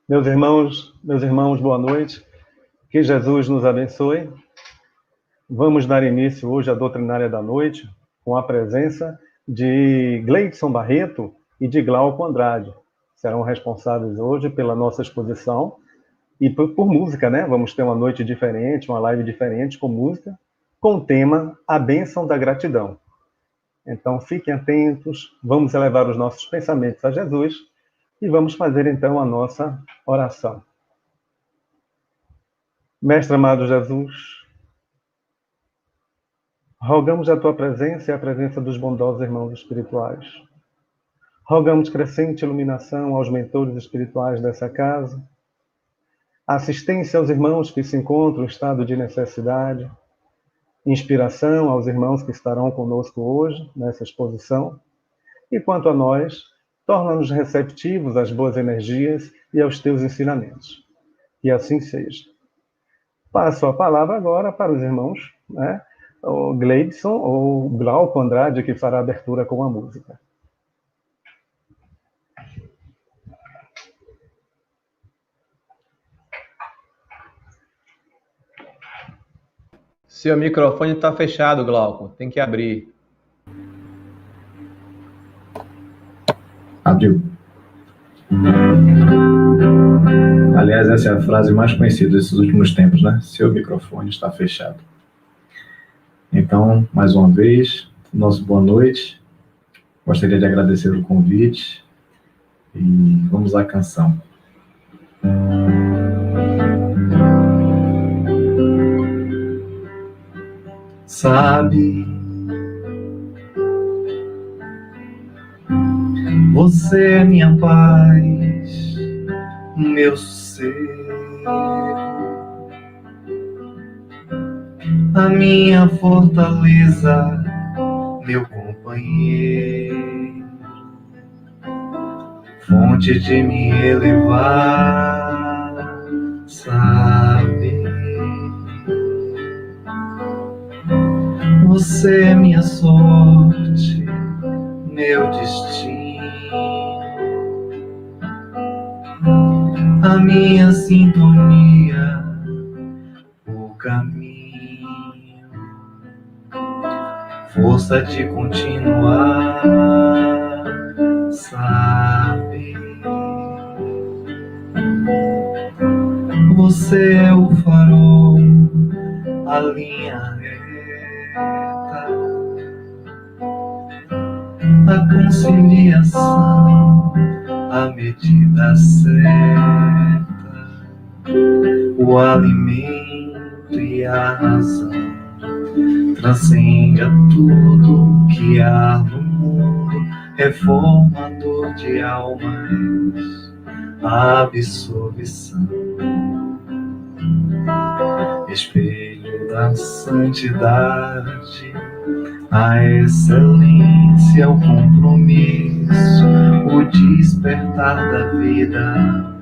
Meus irmãos, boa noite. Que Jesus nos abençoe. Vamos dar início hoje à doutrinária da noite com a presença de Gleidson Barreto e de Glauco Andrade. Serão responsáveis hoje pela nossa exposição e por música, né? Vamos ter uma noite diferente, uma live diferente com música, com o tema A Bênção da Gratidão. Então, fiquem atentos, vamos elevar os nossos pensamentos a Jesus e vamos fazer, então, a nossa oração. Mestre amado Jesus, rogamos a tua presença e a presença dos bondosos irmãos espirituais. Rogamos crescente iluminação aos mentores espirituais dessa casa, assistência aos irmãos que se encontram em estado de necessidade, inspiração aos irmãos que estarão conosco hoje, nessa exposição, e quanto a nós, torna-nos receptivos às boas energias e aos teus ensinamentos. Que assim seja. Passo a palavra agora para os irmãos, né? O Gleidson ou Glauco Andrade, que fará a abertura com a música. Seu microfone está fechado, Glauco. Tem que abrir. Abriu. Aliás, essa é a frase mais conhecida desses últimos tempos, né? Seu microfone está fechado. Então, mais uma vez, nosso boa noite. Gostaria de agradecer o convite e vamos à canção. Sabe, você é minha paz, meu sossego, a minha fortaleza, meu companheiro, fonte de me elevar, sabe? Você é minha sorte, meu destino, a minha sintonia, o caminho, força de continuar, sabe? Você é o farol, a linha reta, a conciliação, a medida certa, o alimento e a razão, transcende a tudo que há no mundo, reformador de almas, absolvição, espelho da santidade, a excelência, o compromisso, o despertar da vida,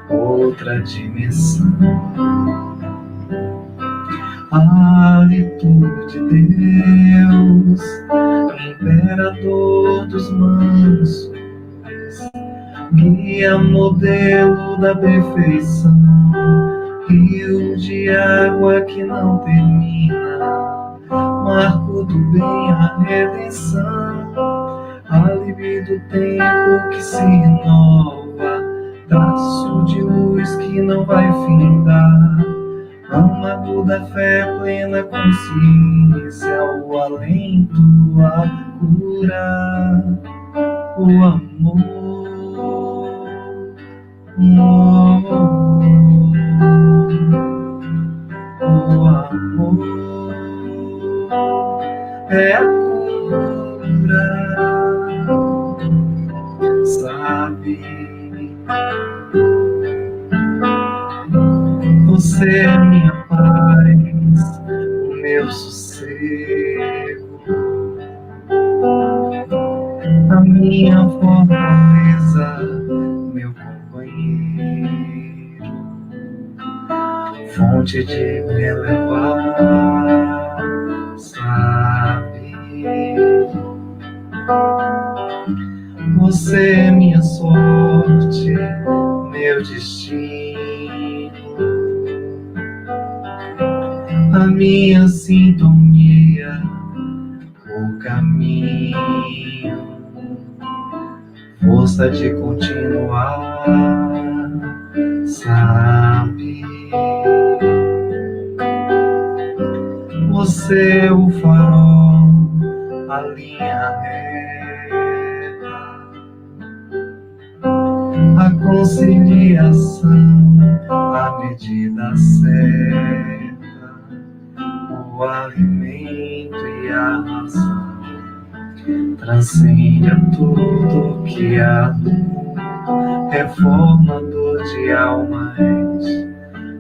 outra dimensão. A hálito de Deus, imperador dos mansos, guia modelo da perfeição, rio de água que não termina, marco do bem, a redenção, alívio do tempo que se renova, traço de luz que não vai findar, âmago da fé, plena consciência, o alento, a cura, o amor, o amor é a cura, sabe? Você é minha paz, o meu sossego, a minha fortaleza, meu companheiro, fonte de me elevar, sabe? Você é minha sorte, meu destino, a minha sintonia, o caminho, força de continuar, sabe? Você é o farol, a linha reta, a conciliação, a medida certa, o alimento e a razão. Transcende a tudo que há no mundo, reformador de almas,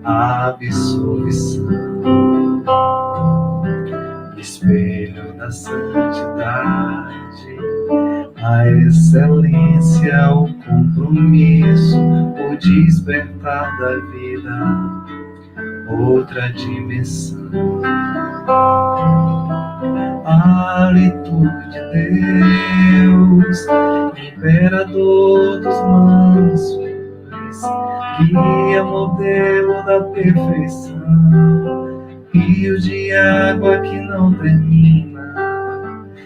a absolvição, espelho da santidade, a excelência, o compromisso, o despertar da vida, outra dimensão. A litude de Deus, imperador dos mansos, guia modelo da perfeição, rio de água que não termina,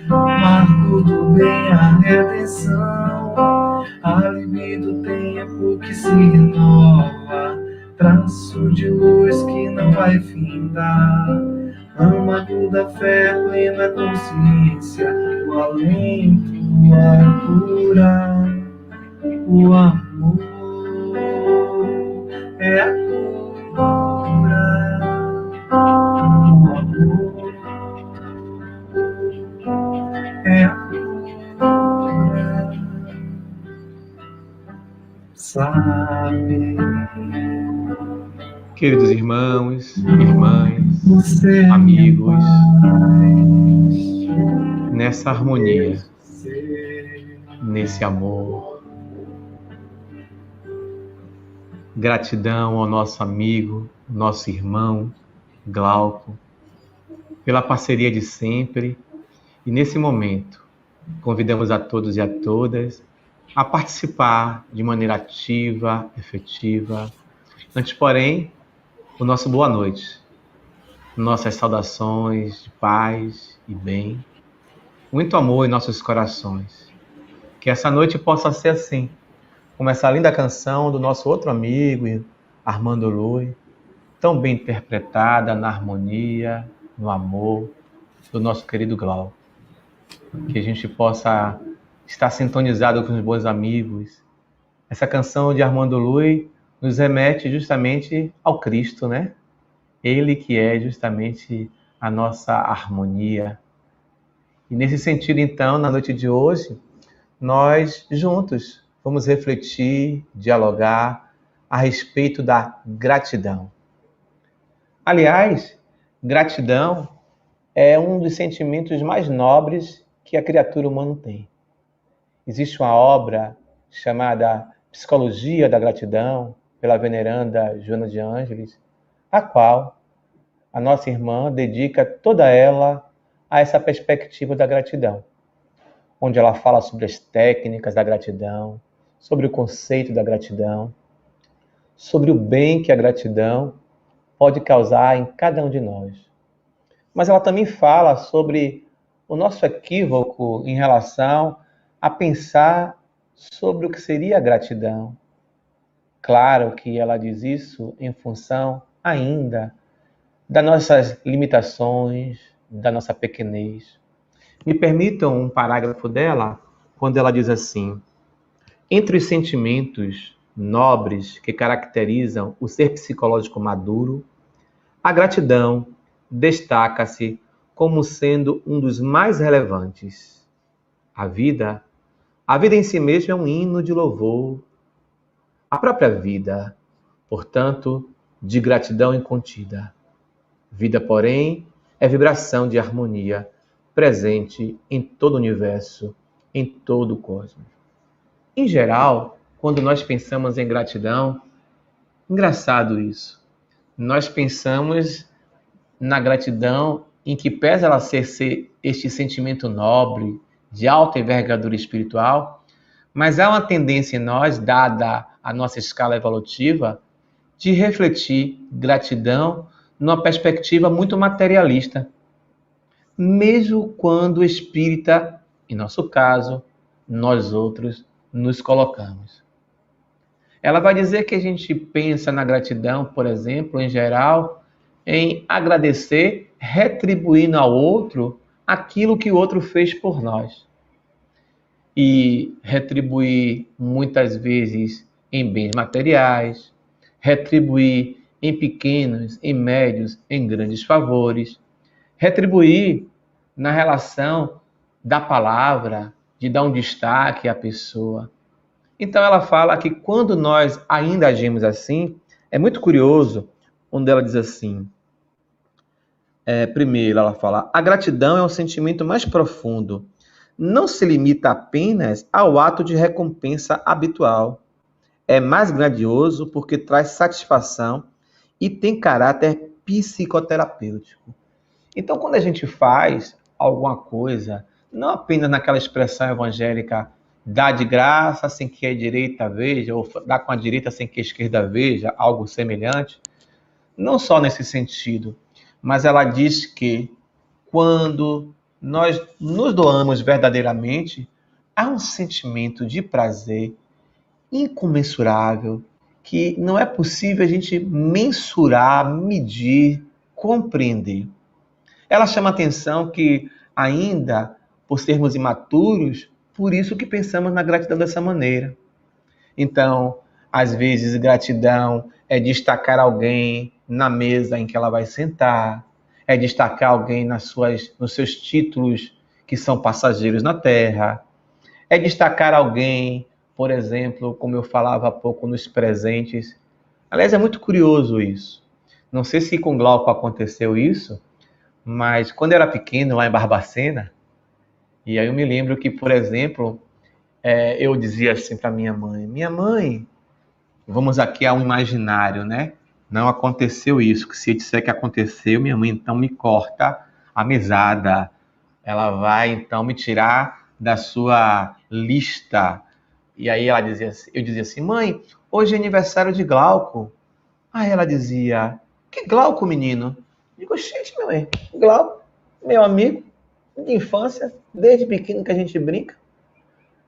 marco do bem, a redenção, álibi do tempo que se renova, traço de luz que não vai findar, âmago da fé, plena consciência, o alento, a cura, o amor é a cura, o amor é a cura, sabe? Queridos irmãos, irmãs, amigos, nessa harmonia, nesse amor, gratidão ao nosso amigo, nosso irmão, Glauco, pela parceria de sempre. E nesse momento, convidamos a todos e a todas a participar de maneira ativa, efetiva. Antes, porém, o nosso boa noite, nossas saudações de paz e bem, muito amor em nossos corações. Que essa noite possa ser assim, como essa linda canção do nosso outro amigo, Armando Lui, tão bem interpretada na harmonia, no amor do nosso querido Glauco. Que a gente possa estar sintonizado com os bons amigos. Essa canção de Armando Lui nos remete justamente ao Cristo, né? Ele que é justamente a nossa harmonia. E nesse sentido, então, na noite de hoje, nós juntos vamos refletir, dialogar a respeito da gratidão. Aliás, gratidão é um dos sentimentos mais nobres que a criatura humana tem. Existe uma obra chamada Psicologia da Gratidão, pela veneranda Joana de Ângeles, a qual a nossa irmã dedica toda ela a essa perspectiva da gratidão, onde ela fala sobre as técnicas da gratidão, sobre o conceito da gratidão, sobre o bem que a gratidão pode causar em cada um de nós. Mas ela também fala sobre o nosso equívoco em relação a pensar sobre o que seria a gratidão. Claro que ela diz isso em função ainda das nossas limitações, da nossa pequenez. Me permitam um parágrafo dela, quando ela diz assim: entre os sentimentos nobres que caracterizam o ser psicológico maduro, a gratidão destaca-se como sendo um dos mais relevantes. A vida em si mesma é um hino de louvor. A própria vida, portanto, de gratidão incontida. Vida, porém, é vibração de harmonia presente em todo o universo em todo o cosmos. Em geral, quando nós pensamos em gratidão, engraçado isso, nós pensamos na gratidão em que pese ela ser este sentimento nobre, de alta envergadura espiritual, mas há uma tendência em nós, dada a nossa escala evolutiva, de refletir gratidão numa perspectiva muito materialista. Mesmo quando o espírita, em nosso caso, nós outros, nos colocamos. Ela vai dizer que a gente pensa na gratidão, por exemplo, em geral, em agradecer, retribuindo ao outro aquilo que o outro fez por nós. E retribuir muitas vezes em bens materiais, retribuir em pequenos, em médios, em grandes favores, retribuir na relação da palavra, de dar um destaque à pessoa. Então ela fala que quando nós ainda agimos assim, é muito curioso, onde ela diz assim, primeiro ela fala, a gratidão é um sentimento mais profundo, não se limita apenas ao ato de recompensa habitual. É mais grandioso porque traz satisfação e tem caráter psicoterapêutico. Então, quando a gente faz alguma coisa, não apenas naquela expressão evangélica, dá de graça sem que a direita veja, ou dá com a direita sem que a esquerda veja, algo semelhante, não só nesse sentido, mas ela diz que quando nós nos doamos verdadeiramente, há um sentimento de prazer incomensurável que não é possível a gente mensurar, medir, compreender. Ela chama a atenção que ainda, por sermos imaturos, por isso que pensamos na gratidão dessa maneira. Então, às vezes, gratidão é destacar alguém na mesa em que ela vai sentar, é destacar alguém nos seus títulos que são passageiros na Terra, é destacar alguém, por exemplo, como eu falava há pouco, nos presentes. Aliás, é muito curioso isso. Não sei se com Glauco aconteceu isso, mas quando eu era pequeno, lá em Barbacena, e aí eu me lembro que, por exemplo, eu dizia assim para minha mãe, vamos aqui a um imaginário, né? Não aconteceu isso, que se eu disser que aconteceu, minha mãe então me corta a mesada. Ela vai então me tirar da sua lista. E aí eu dizia assim, mãe, hoje é aniversário de Glauco. Aí ela dizia, que Glauco, menino? Eu digo, gente, meu mãe, Glauco, meu amigo de infância, desde pequeno que a gente brinca.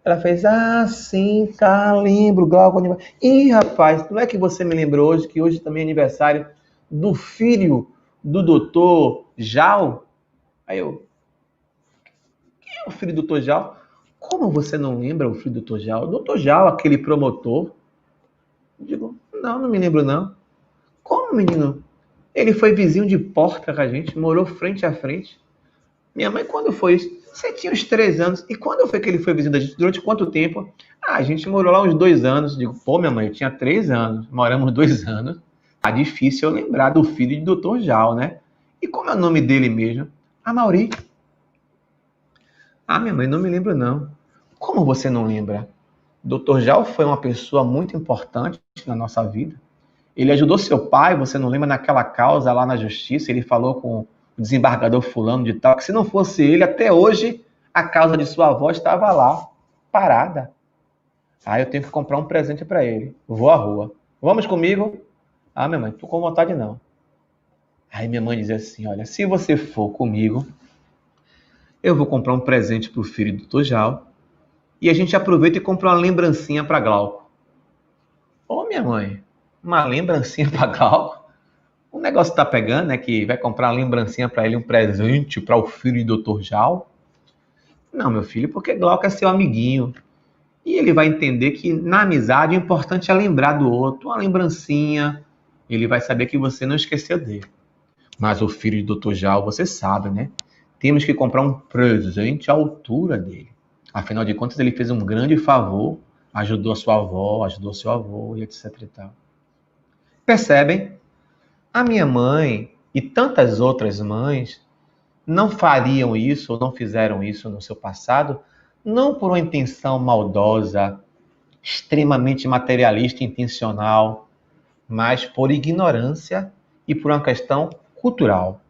Ela fez, sim, tá, lembro, Glauco. Ih, rapaz, não é que você me lembrou hoje, que hoje também é aniversário do filho do doutor Jal? Aí eu, quem é o filho do doutor Jal? Como você não lembra o filho do doutor Jal? O doutor Jal, aquele promotor. Eu digo, não me lembro não. Como, menino? Ele foi vizinho de porta com a gente, morou frente a frente. Minha mãe, quando foi isso? Você tinha uns 3 anos. E quando foi que ele foi vizinho da gente? Durante quanto tempo? A gente morou lá uns 2 anos. Digo, pô, minha mãe, eu tinha 3 anos. Moramos 2 anos. Tá difícil eu lembrar do filho do Dr. Jal, né? E como é o nome dele mesmo? Mauri. Minha mãe, não me lembro não. Como você não lembra? Dr. Jal foi uma pessoa muito importante na nossa vida. Ele ajudou seu pai, você não lembra, naquela causa lá na justiça, ele falou com o desembargador fulano de tal, que se não fosse ele, até hoje, a causa de sua avó estava lá, parada. Eu tenho que comprar um presente para ele. Vou à rua. Vamos comigo? Minha mãe, tô com vontade não. Aí minha mãe dizia assim, olha, se você for comigo, eu vou comprar um presente para o filho do Dr. Jal e a gente aproveita e compra uma lembrancinha para Glauco. Minha mãe, uma lembrancinha para Glauco? O negócio tá pegando, né? Que vai comprar uma lembrancinha para ele, um presente para o filho do Dr. Jal? Não, meu filho, porque Glauco é seu amiguinho. E ele vai entender que na amizade o importante é lembrar do outro, uma lembrancinha. Ele vai saber que você não esqueceu dele. Mas o filho do Dr. Jal, você sabe, né? Temos que comprar um presente à altura dele. Afinal de contas, ele fez um grande favor, ajudou a sua avó, ajudou seu avô e etc e tal. Percebem? A minha mãe e tantas outras mães não fariam isso ou não fizeram isso no seu passado, não por uma intenção maldosa, extremamente materialista e intencional, mas por ignorância e por uma questão cultural,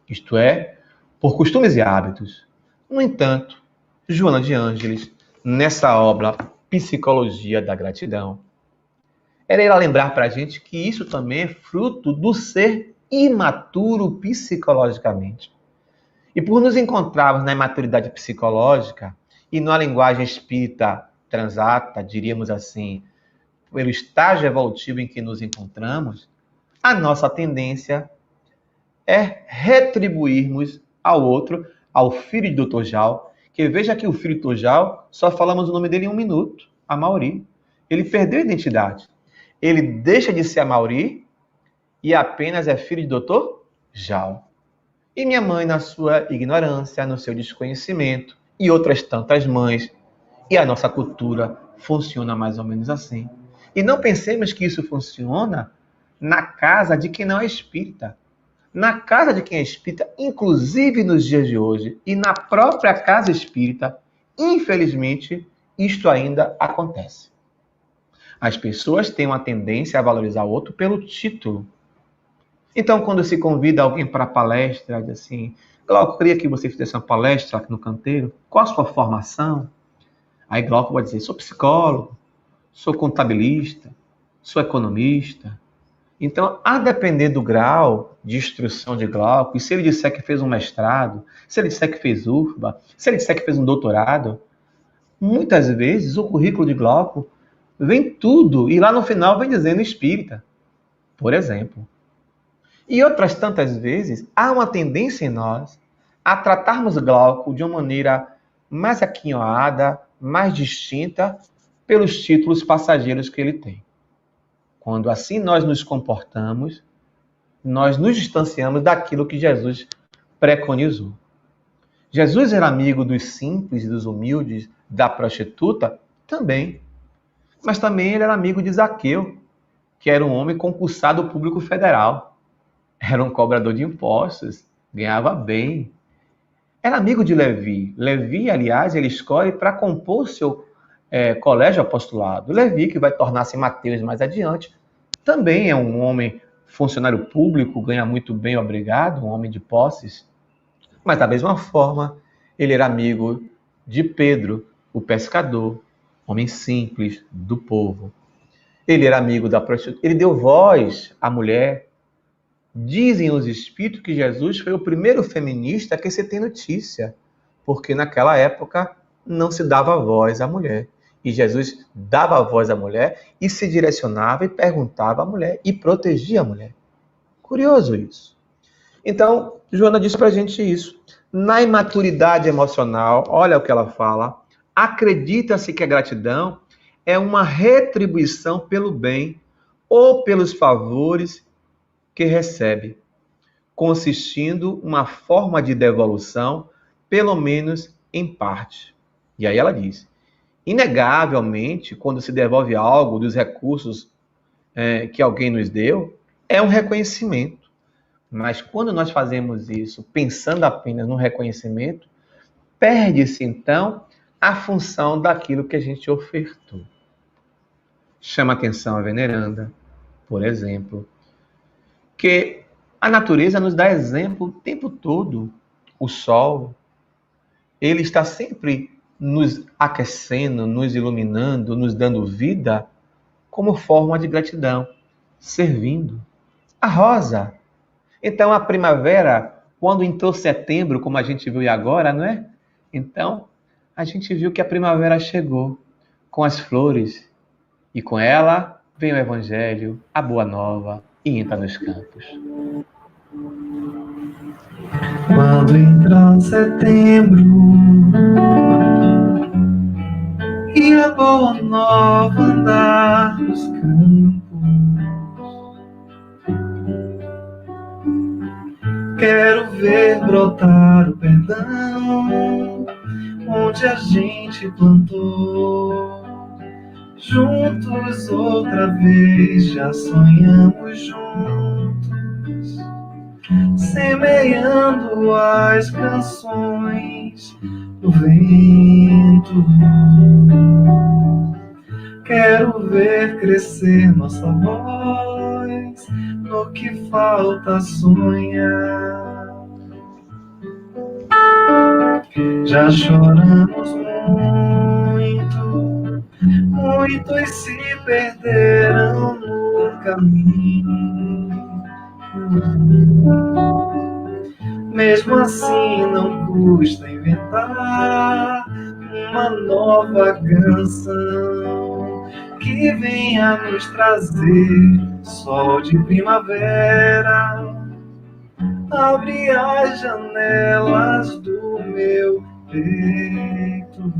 isto é, por costumes e hábitos. No entanto, Joana de Ângeles, nessa obra Psicologia da Gratidão, ela irá lembrar para a gente que isso também é fruto do ser imaturo psicologicamente. E por nos encontrarmos na imaturidade psicológica e na linguagem espírita transata, diríamos assim, pelo estágio evolutivo em que nos encontramos, a nossa tendência é retribuirmos ao outro, ao filho de Dr. Jal, que veja que o filho de Dr. Jal, só falamos o nome dele em 1 minuto, Amaury. Ele perdeu a identidade. Ele deixa de ser Amaury e apenas é filho de Dr. Jal. E minha mãe, na sua ignorância, no seu desconhecimento, e outras tantas mães, e a nossa cultura funciona mais ou menos assim. E não pensemos que isso funciona na casa de quem não é espírita. Na casa de quem é espírita, inclusive nos dias de hoje, e na própria casa espírita, infelizmente, isto ainda acontece. As pessoas têm uma tendência a valorizar o outro pelo título. Então, quando se convida alguém para a palestra, diz assim, Glauco, eu queria que você fizesse uma palestra aqui no canteiro, qual a sua formação? Aí Glauco vai dizer, sou psicólogo, sou contabilista, sou economista. Então, a depender do grau de instrução de Glauco, e se ele disser que fez um mestrado, se ele disser que fez UFBA, se ele disser que fez um doutorado, muitas vezes o currículo de Glauco vem tudo, e lá no final vem dizendo espírita, por exemplo. E outras tantas vezes, há uma tendência em nós a tratarmos Glauco de uma maneira mais aquinhoada, mais distinta, pelos títulos passageiros que ele tem. Quando assim nós nos comportamos, nós nos distanciamos daquilo que Jesus preconizou. Jesus era amigo dos simples, dos humildes, da prostituta? Também. Mas também ele era amigo de Zaqueu, que era um homem concursado público federal. Era um cobrador de impostos, ganhava bem. Era amigo de Levi. Levi, aliás, ele escolhe para compor o seu colégio apostolado. Levi, que vai tornar-se Mateus mais adiante, também é um homem funcionário público, ganha muito bem, obrigado, um homem de posses. Mas, da mesma forma, ele era amigo de Pedro, o pescador, homem simples, do povo. Ele era amigo da prostituta. Ele deu voz à mulher. Dizem os espíritos que Jesus foi o primeiro feminista que se tem notícia, porque naquela época não se dava voz à mulher. E Jesus dava voz à mulher e se direcionava e perguntava à mulher e protegia a mulher. Curioso isso. Então, Joana disse para a gente isso. Na imaturidade emocional, olha o que ela fala, acredita-se que a gratidão é uma retribuição pelo bem ou pelos favores que recebe, consistindo uma forma de devolução, pelo menos em parte. E aí ela diz, inegavelmente, quando se devolve algo dos recursos que alguém nos deu, é um reconhecimento. Mas quando nós fazemos isso pensando apenas no reconhecimento, perde-se então a função daquilo que a gente ofertou. Chama atenção a veneranda, por exemplo, que a natureza nos dá exemplo o tempo todo. O sol, ele está sempre nos aquecendo, nos iluminando, nos dando vida como forma de gratidão, servindo. A rosa. Então, a primavera, quando entrou setembro, como a gente viu agora, não é? Então, a gente viu que a primavera chegou com as flores e com ela vem o Evangelho, a Boa Nova e entra nos campos. Quando entra setembro e a Boa Nova andar nos campos, quero ver brotar o perdão onde a gente plantou. Juntos outra vez já sonhamos juntos, semeando as canções do vento. Quero ver crescer nossa voz, no que falta sonhar. Já choramos muito, muitos se perderam no caminho. Mesmo assim não custa inventar uma nova canção que venha nos trazer sol de primavera. Abre as janelas do meu peito.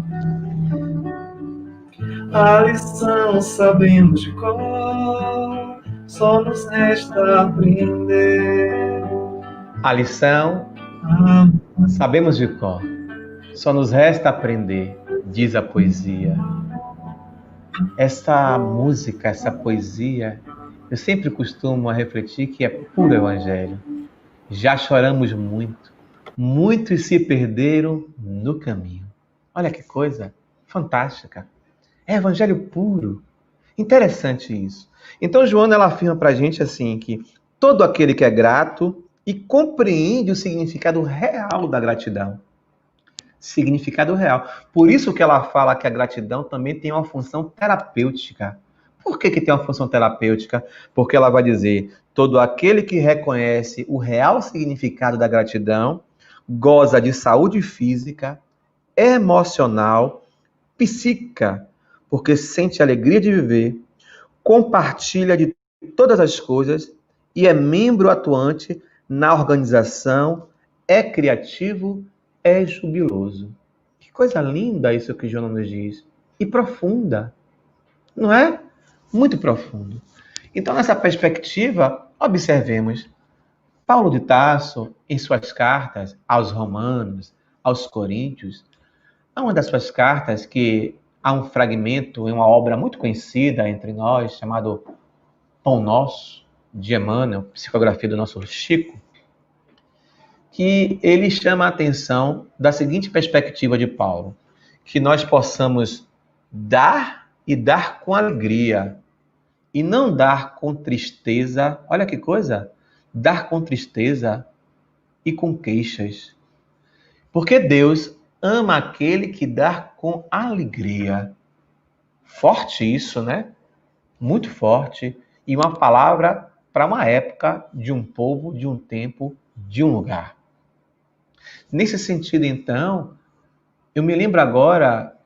A lição sabemos de cor, só nos resta aprender. A lição sabemos de cor, só nos resta aprender, diz a poesia. Essa música, essa poesia, eu sempre costumo refletir que é puro evangelho. Já choramos muito, muitos se perderam no caminho. Olha que coisa fantástica. É evangelho puro. Interessante isso. Então, Joana, ela afirma pra gente assim que todo aquele que é grato e compreende o significado real da gratidão. Significado real. Por isso que ela fala que a gratidão também tem uma função terapêutica. Por que tem uma função terapêutica? Porque ela vai dizer, todo aquele que reconhece o real significado da gratidão goza de saúde física, emocional, psíquica, porque sente a alegria de viver, compartilha de todas as coisas e é membro atuante na organização, é criativo, é jubiloso. Que coisa linda isso que Joana nos diz. E profunda, não é? Muito profundo. Então, nessa perspectiva, observemos. Paulo de Tarso, em suas cartas aos Romanos, aos Coríntios, há uma das suas cartas que há um fragmento em uma obra muito conhecida entre nós, chamado Pão Nosso, de Emmanuel, psicografia do nosso Chico, que ele chama a atenção da seguinte perspectiva de Paulo, que nós possamos dar e dar com alegria, e não dar com tristeza, olha que coisa, dar com tristeza e com queixas. Porque Deus ama aquele que dá com alegria. Forte isso, né? Muito forte. E uma palavra para uma época, de um povo, de um tempo, de um lugar. Nesse sentido, então, eu me lembro agora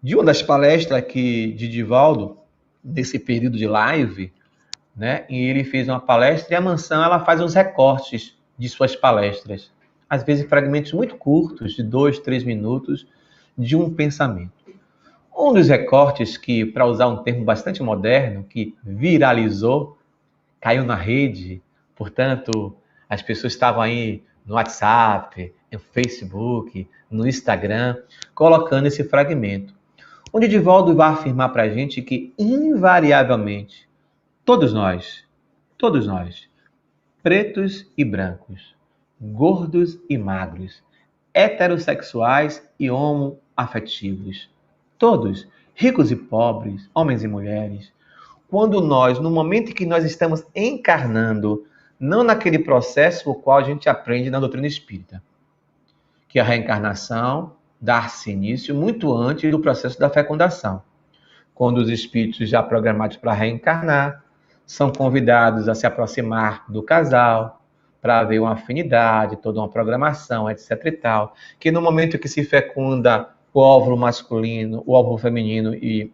de uma das palestras de Divaldo, nesse período de live, né? E ele fez uma palestra e a Mansão ela faz uns recortes de suas palestras. Às vezes fragmentos muito curtos, de 2, 3 minutos, de um pensamento. Um dos recortes que, para usar um termo bastante moderno, que viralizou, caiu na rede, portanto, as pessoas estavam aí no WhatsApp, no Facebook, no Instagram, colocando esse fragmento. Onde Divaldo vai afirmar para a gente que, invariavelmente, todos nós, pretos e brancos, gordos e magros, heterossexuais e homoafetivos, todos, ricos e pobres, homens e mulheres, quando nós, no momento em que nós estamos encarnando, não naquele processo o qual a gente aprende na doutrina espírita, que a reencarnação dá-se início muito antes do processo da fecundação, quando os espíritos já programados para reencarnar são convidados a se aproximar do casal, para haver uma afinidade, toda uma programação, etc e tal, que no momento que se fecunda o óvulo masculino, o óvulo feminino e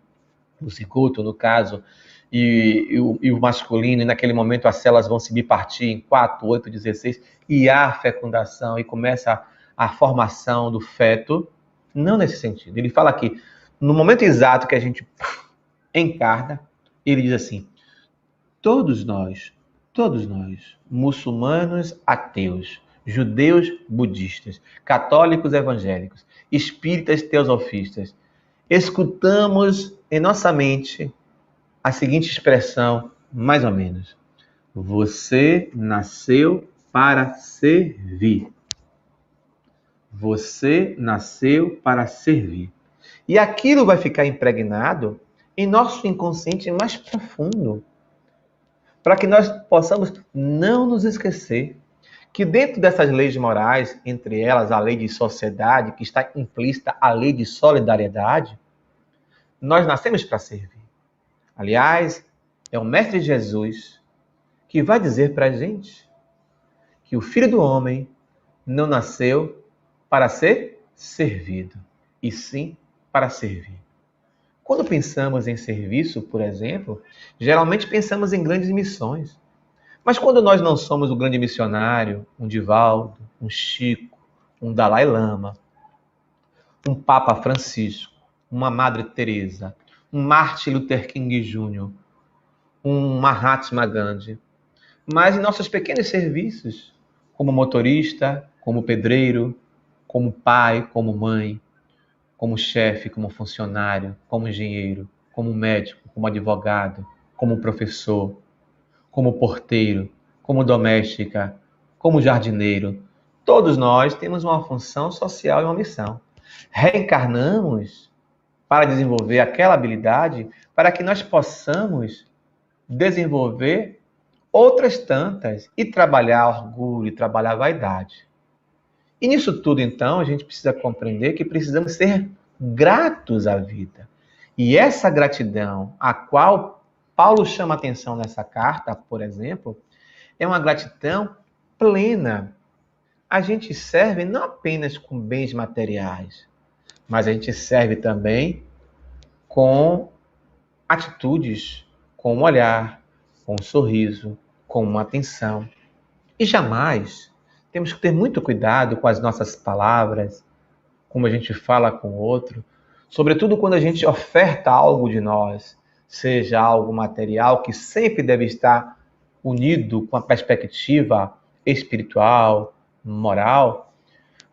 o cigoto, no caso, e o masculino, e naquele momento as células vão se bipartir em 4, 8, 16, e há a fecundação, e começa a formação do feto, não nesse sentido. Ele fala aqui, no momento exato que a gente encarna, ele diz assim, todos nós, muçulmanos, ateus, judeus, budistas, católicos, evangélicos, espíritas, teosofistas, escutamos em nossa mente a seguinte expressão, mais ou menos, você nasceu para servir. Você nasceu para servir. E aquilo vai ficar impregnado em nosso inconsciente mais profundo, para que nós possamos não nos esquecer que dentro dessas leis morais, entre elas a lei de sociedade, que está implícita a lei de solidariedade, nós nascemos para servir. Aliás, é o Mestre Jesus que vai dizer para a gente que o Filho do Homem não nasceu para ser servido, e sim para servir. Quando pensamos em serviço, por exemplo, geralmente pensamos em grandes missões. Mas quando nós não somos o grande missionário, um Divaldo, um Chico, um Dalai Lama, um Papa Francisco, uma Madre Teresa, um Martin Luther King Jr., um Mahatma Gandhi, mas em nossos pequenos serviços, como motorista, como pedreiro, como pai, como mãe, como chefe, como funcionário, como engenheiro, como médico, como advogado, como professor, como porteiro, como doméstica, como jardineiro. Todos nós temos uma função social e uma missão. Reencarnamos para desenvolver aquela habilidade para que nós possamos desenvolver outras tantas e trabalhar orgulho e trabalhar vaidade. E nisso tudo, então, a gente precisa compreender que precisamos ser gratos à vida. E essa gratidão, a qual Paulo chama atenção nessa carta, por exemplo, é uma gratidão plena. A gente serve não apenas com bens materiais, mas a gente serve também com atitudes, com um olhar, com um sorriso, com uma atenção. E jamais temos que ter muito cuidado com as nossas palavras, como a gente fala com o outro, sobretudo quando a gente oferta algo de nós, seja algo material, que sempre deve estar unido com a perspectiva espiritual, moral,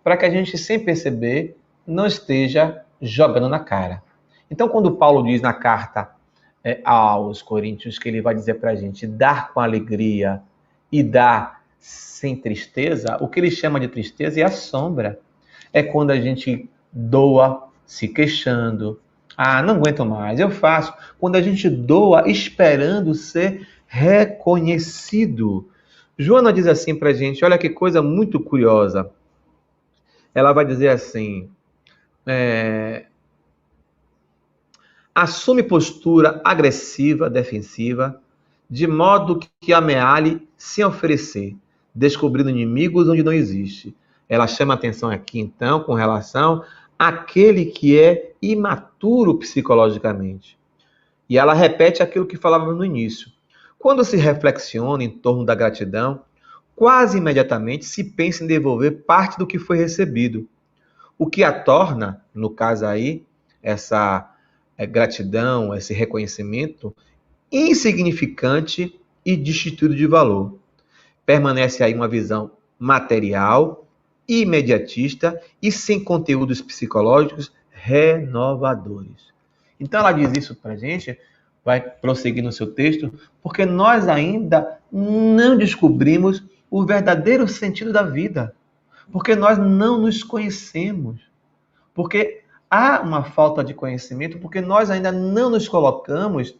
para que a gente, sem perceber, não esteja jogando na cara. Então, quando Paulo diz na carta aos Coríntios, que ele vai dizer para a gente dar com alegria e dar sem tristeza, o que ele chama de tristeza é a sombra. É quando a gente doa se queixando. Ah, não aguento mais, eu faço. Quando a gente doa esperando ser reconhecido. Joana diz assim para a gente, olha que coisa muito curiosa. Ela vai dizer assim, assume postura agressiva, defensiva, de modo que ameace sem oferecer, descobrindo inimigos onde não existe. Ela chama atenção aqui, então, com relação àquele que é imaturo psicologicamente. E ela repete aquilo que falávamos no início. Quando se reflexiona em torno da gratidão, quase imediatamente se pensa em devolver parte do que foi recebido. O que a torna, no caso aí, essa gratidão, esse reconhecimento, insignificante e destituído de valor. Permanece aí uma visão material, imediatista e sem conteúdos psicológicos renovadores. Então ela diz isso para a gente, vai prosseguir no seu texto, porque nós ainda não descobrimos o verdadeiro sentido da vida, porque nós não nos conhecemos, porque há uma falta de conhecimento, porque nós ainda não nos colocamos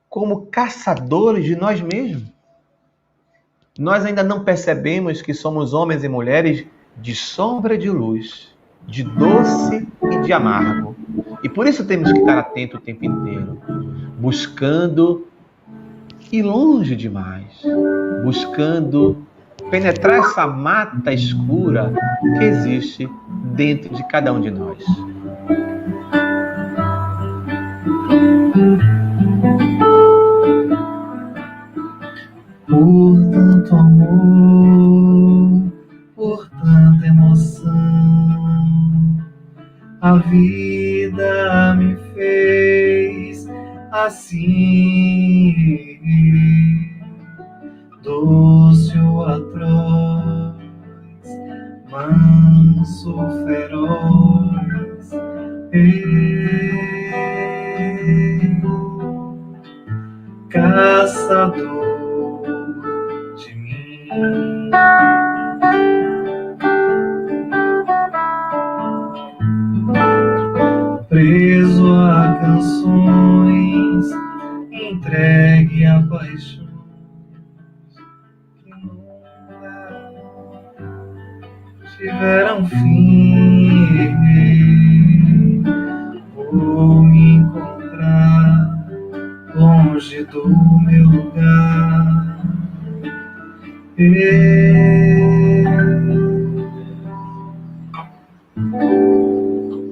como caçadores de nós mesmos. Nós ainda não percebemos que somos homens e mulheres de sombra e de luz, de doce e de amargo. E por isso temos que estar atentos o tempo inteiro, buscando ir longe demais, buscando penetrar essa mata escura que existe dentro de cada um de nós. Por tanto amor, por tanta emoção, a vida me fez assim, doce ou atroz, manso, feroz, caçador de mim. preso a canções, entregue a paixão que nunca tiveram fim. Vou me encontrar longe do meu lugar.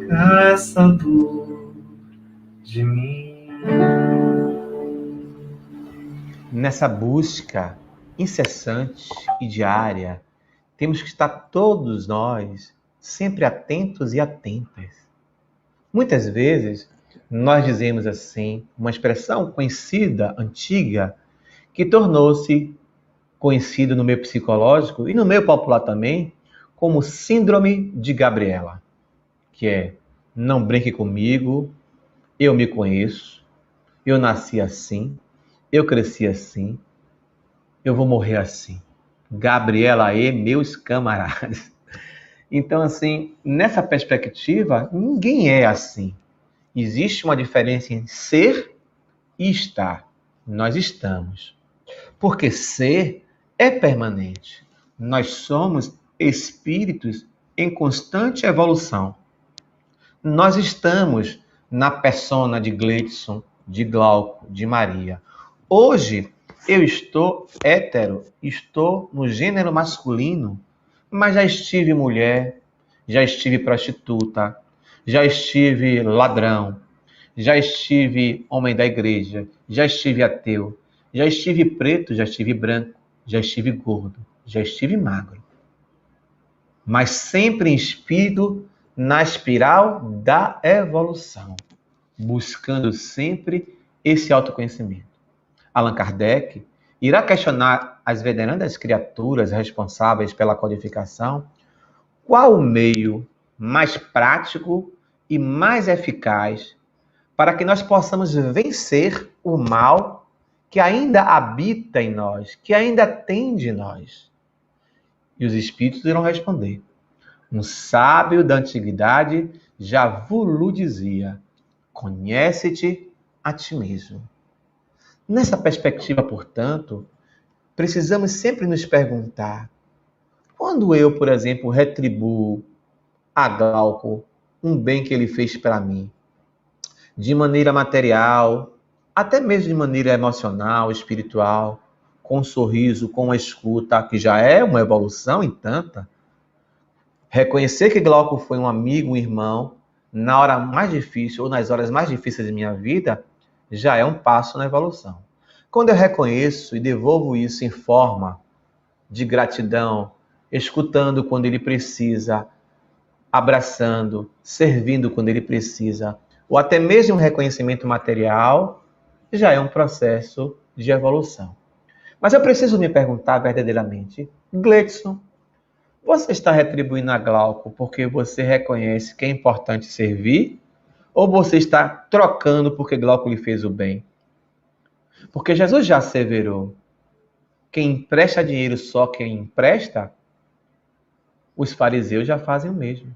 Caçador de mim. Nessa busca incessante e diária, temos que estar todos nós sempre atentos e atentas. Muitas vezes, nós dizemos assim, uma expressão conhecida, antiga, que tornou-se conhecida no meio psicológico e no meio popular também, como Síndrome de Gabriela, que é: não brinque comigo, eu me conheço, eu nasci assim, eu cresci assim, eu vou morrer assim. Gabriela e meus camaradas. Então, assim, nessa perspectiva, ninguém é assim. Existe uma diferença em ser e estar. Nós estamos. Porque ser é permanente. Nós somos espíritos em constante evolução. Nós estamos na persona de Gleidson, de Glauco, de Maria. Hoje, eu estou hétero, estou no gênero masculino, mas já estive mulher, já estive prostituta, já estive ladrão, já estive homem da igreja, já estive ateu, já estive preto, já estive branco, já estive gordo, já estive magro. Mas sempre em espírito na espiral da evolução, buscando sempre esse autoconhecimento. Allan Kardec irá questionar as venerandas criaturas responsáveis pela codificação qual o meio mais prático e mais eficaz para que nós possamos vencer o mal que ainda habita em nós, que ainda tem de nós. E os espíritos irão responder: um sábio da antiguidade já vos dizia, conhece-te a ti mesmo. Nessa perspectiva, portanto, precisamos sempre nos perguntar: quando eu, por exemplo, retribuo a Glauco um bem que ele fez para mim, de maneira material, até mesmo de maneira emocional, espiritual, com um sorriso, com uma escuta, que já é uma evolução em tanta. Reconhecer que Glauco foi um amigo, um irmão, na hora mais difícil ou nas horas mais difíceis de minha vida, já é um passo na evolução. Quando eu reconheço e devolvo isso em forma de gratidão, escutando quando ele precisa, abraçando, servindo quando ele precisa, ou até mesmo um reconhecimento material, já é um processo de evolução. Mas eu preciso me perguntar verdadeiramente: Gleidson, você está retribuindo a Glauco porque você reconhece que é importante servir? Ou você está trocando porque Glauco lhe fez o bem? Porque Jesus já asseverou: quem empresta dinheiro só quem empresta, os fariseus já fazem o mesmo.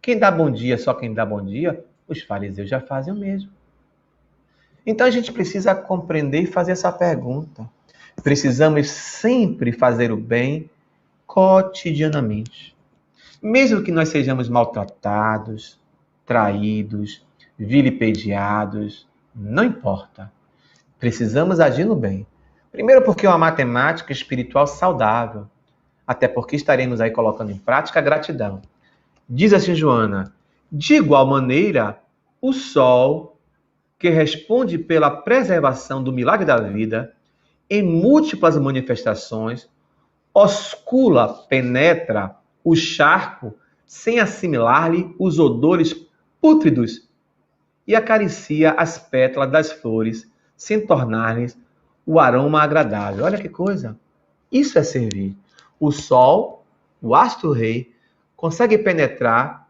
Quem dá bom dia só quem dá bom dia, os fariseus já fazem o mesmo. Então a gente precisa compreender e fazer essa pergunta. Precisamos sempre fazer o bem cotidianamente. Mesmo que nós sejamos maltratados, traídos, vilipendiados, não importa. Precisamos agir no bem. Primeiro porque é uma matemática espiritual saudável. Até porque estaremos aí colocando em prática a gratidão. Diz assim Joana: de igual maneira, o sol, que responde pela preservação do milagre da vida, em múltiplas manifestações, oscula, penetra o charco sem assimilar-lhe os odores pútridos e acaricia as pétalas das flores sem tornar-lhes o aroma agradável. Olha que coisa! Isso é servir. O sol, o astro-rei, consegue penetrar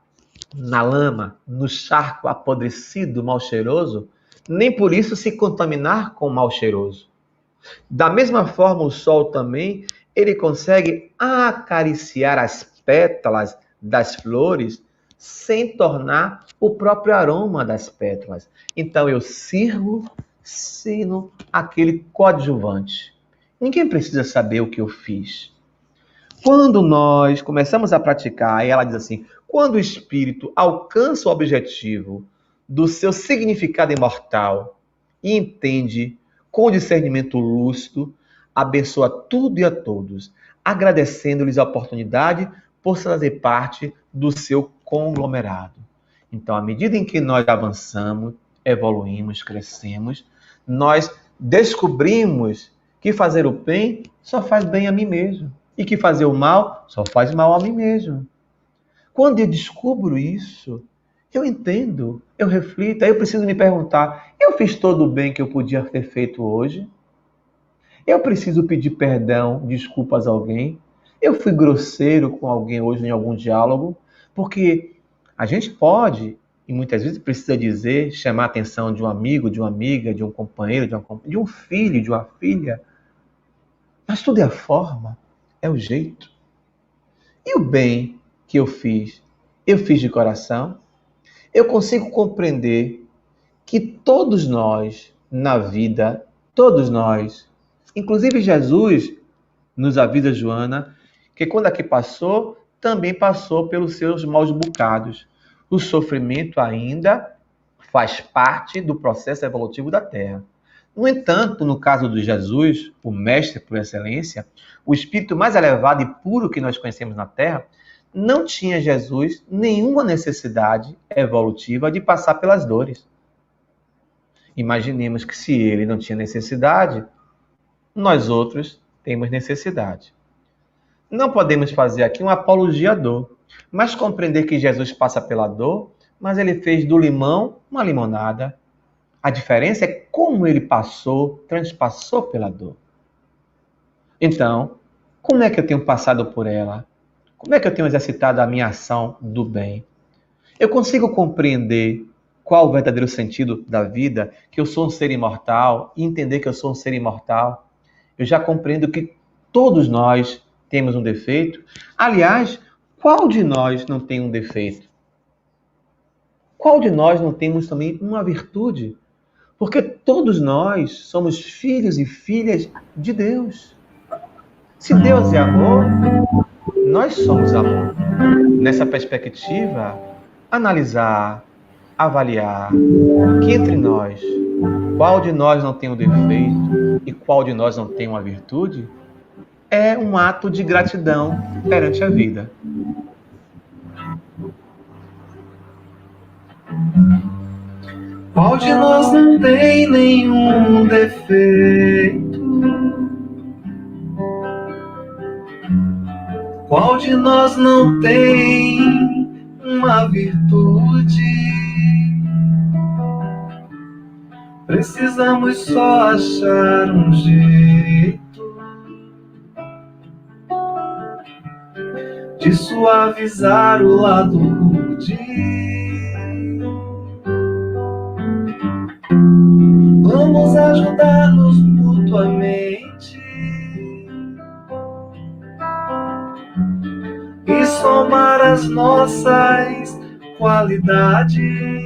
na lama, no charco apodrecido, mal cheiroso, nem por isso se contaminar com o mal cheiroso. Da mesma forma, o sol também, ele consegue acariciar as pétalas das flores sem tornar o próprio aroma das pétalas. Então eu sirvo aquele coadjuvante. Ninguém precisa saber o que eu fiz. Quando nós começamos a praticar, e ela diz assim, quando o espírito alcança o objetivo do seu significado imortal e entende com discernimento lúcido, abençoa tudo e a todos, agradecendo-lhes a oportunidade por fazer parte do seu conglomerado. Então, à medida em que nós avançamos, evoluímos, crescemos, nós descobrimos que fazer o bem só faz bem a mim mesmo e que fazer o mal só faz mal a mim mesmo. Quando eu descubro isso, eu entendo, eu reflito, aí eu preciso me perguntar, eu fiz todo o bem que eu podia ter feito hoje? Eu preciso pedir perdão, desculpas a alguém? Eu fui grosseiro com alguém hoje em algum diálogo? Porque a gente pode, e muitas vezes precisa dizer, chamar a atenção de um amigo, de uma amiga, de um companheiro, de um filho, de uma filha. Mas tudo é a forma, é o jeito. E o bem que eu fiz de coração? Eu consigo compreender que todos nós, na vida, todos nós, inclusive Jesus, nos avisa, Joana, que quando aqui passou, também passou pelos seus maus bocados. O sofrimento ainda faz parte do processo evolutivo da Terra. No entanto, no caso de Jesus, o mestre por excelência, o espírito mais elevado e puro que nós conhecemos na Terra, não tinha Jesus nenhuma necessidade evolutiva de passar pelas dores. Imaginemos que se ele não tinha necessidade, nós outros temos necessidade. Não podemos fazer aqui uma apologia à dor, mas compreender que Jesus passa pela dor, mas ele fez do limão uma limonada. A diferença é como ele transpassou pela dor. Então, como é que eu tenho passado por ela? Como é que eu tenho exercitado a minha ação do bem? Eu consigo compreender qual o verdadeiro sentido da vida, que eu sou um ser imortal, e entender que eu sou um ser imortal. Eu já compreendo que todos nós temos um defeito. Aliás, qual de nós não tem um defeito? Qual de nós não temos também uma virtude? Porque todos nós somos filhos e filhas de Deus. Se Deus é amor, nós somos amor. Nessa perspectiva, analisar, avaliar que entre nós, qual de nós não tem um defeito e qual de nós não tem uma virtude, é um ato de gratidão perante a vida. Qual de nós não tem nenhum defeito? Qual de nós não tem uma virtude? Precisamos só achar um jeito de suavizar o lado rude. Vamos ajudar-nos mutuamente e somar as nossas qualidades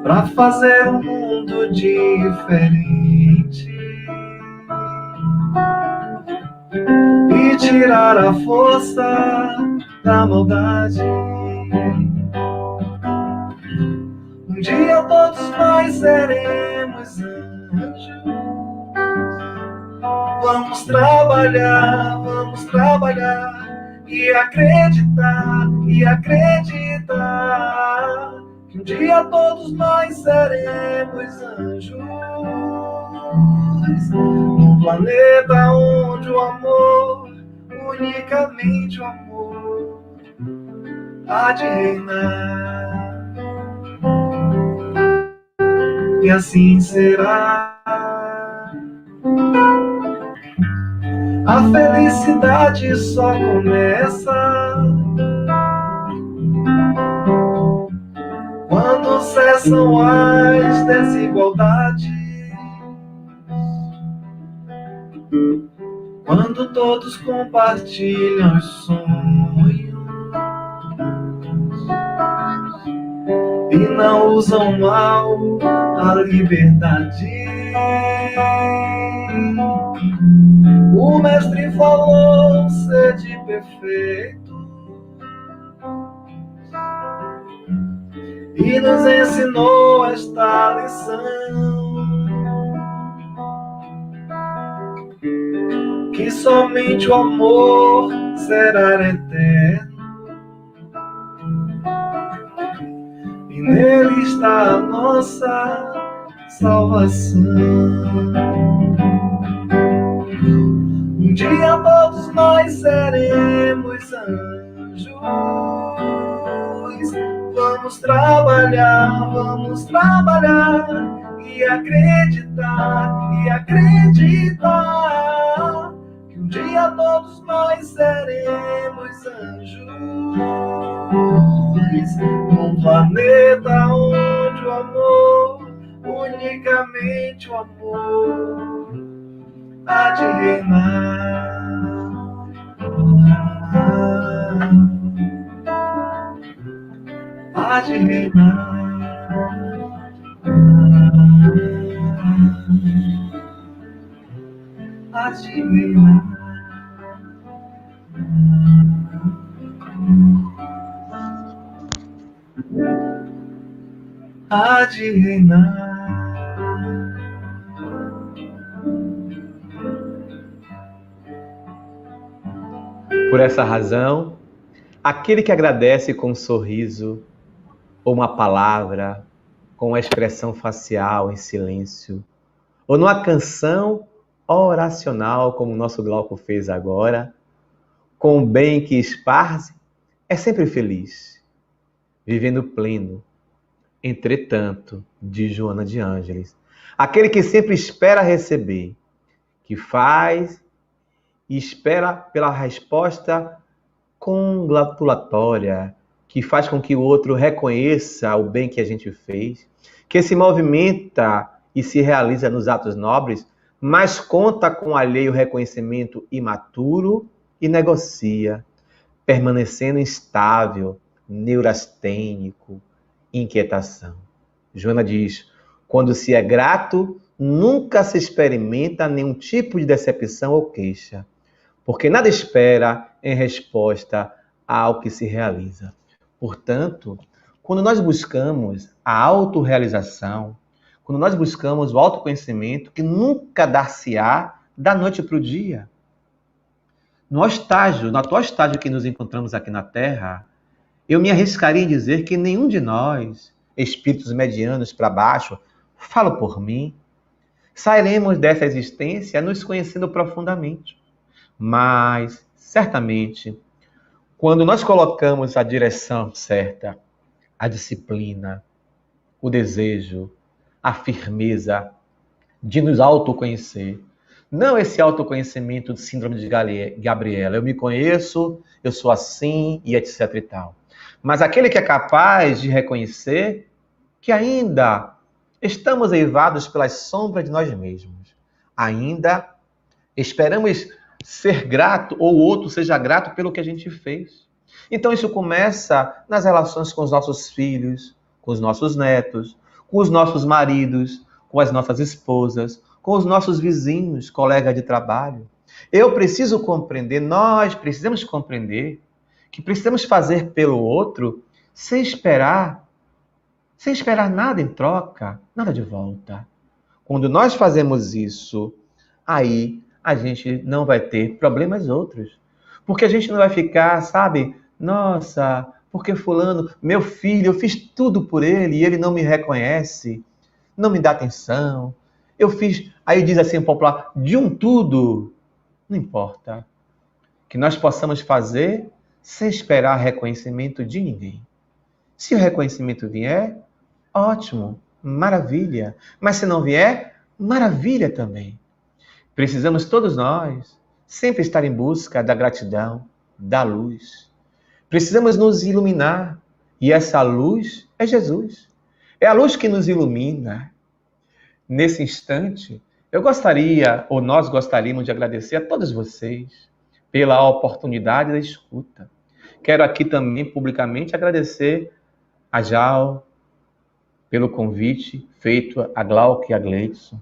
para fazer um mundo diferente e tirar a força da maldade. Um dia todos nós seremos anjos. Vamos trabalhar e acreditar que um dia todos nós seremos anjos. Num planeta onde o amor, unicamente o amor, há de reinar. E assim será. A felicidade só começa quando cessam as desigualdades, quando todos compartilham os sonhos e não usam mal a liberdade. O mestre falou ser de perfeito e nos ensinou esta lição, que somente o amor será eterno, e nele está a nossa salvação. Um dia todos nós seremos anjos. Vamos trabalhar e acreditar que um dia todos nós seremos anjos, num planeta onde o amor, unicamente o amor, há de reinar. Há de reinar. Há de reinar. Há de reinar. Por essa razão, aquele que agradece com um sorriso, ou uma palavra, com uma expressão facial em silêncio, ou numa canção oracional, como o nosso Glauco fez agora, com o bem que esparze, é sempre feliz, vivendo pleno. Entretanto, diz Joana de Ângeles, aquele que sempre espera receber, que faz e espera pela resposta congratulatória, que faz com que o outro reconheça o bem que a gente fez, que se movimenta e se realiza nos atos nobres, mas conta com alheio reconhecimento imaturo e negocia, permanecendo instável, neurastênico, inquietação. Joana diz, quando se é grato, nunca se experimenta nenhum tipo de decepção ou queixa, porque nada espera em resposta ao que se realiza. Portanto, quando nós buscamos a autorrealização, quando nós buscamos o autoconhecimento, que nunca dar-se-á da noite para o dia. No atual estágio que nos encontramos aqui na Terra, eu me arriscaria em dizer que nenhum de nós, espíritos medianos para baixo, falo por mim, sairemos dessa existência nos conhecendo profundamente. Mas, certamente, quando nós colocamos a direção certa, a disciplina, o desejo, a firmeza de nos autoconhecer, não esse autoconhecimento de síndrome de Gabriela, eu me conheço, eu sou assim e etc e tal. Mas aquele que é capaz de reconhecer que ainda estamos eivados pelas sombras de nós mesmos. Ainda esperamos ser grato ou o outro seja grato pelo que a gente fez. Então isso começa nas relações com os nossos filhos, com os nossos netos, com os nossos maridos, com as nossas esposas, com os nossos vizinhos, colegas de trabalho. Eu preciso compreender, nós precisamos compreender que precisamos fazer pelo outro sem esperar nada em troca, nada de volta. Quando nós fazemos isso, aí a gente não vai ter problemas outros. Porque a gente não vai ficar, sabe, nossa, porque fulano, meu filho, eu fiz tudo por ele e ele não me reconhece, não me dá atenção. Eu fiz, aí diz assim o popular, de um tudo. Não importa. Que nós possamos fazer sem esperar reconhecimento de ninguém. Se o reconhecimento vier, ótimo, maravilha. Mas se não vier, maravilha também. Precisamos todos nós sempre estar em busca da gratidão, da luz. Precisamos nos iluminar. E essa luz é Jesus. É a luz que nos ilumina. Nesse instante, eu gostaria, ou nós gostaríamos de agradecer a todos vocês pela oportunidade da escuta. Quero aqui também publicamente agradecer a Jal, pelo convite feito a Glauco e a Gleidson,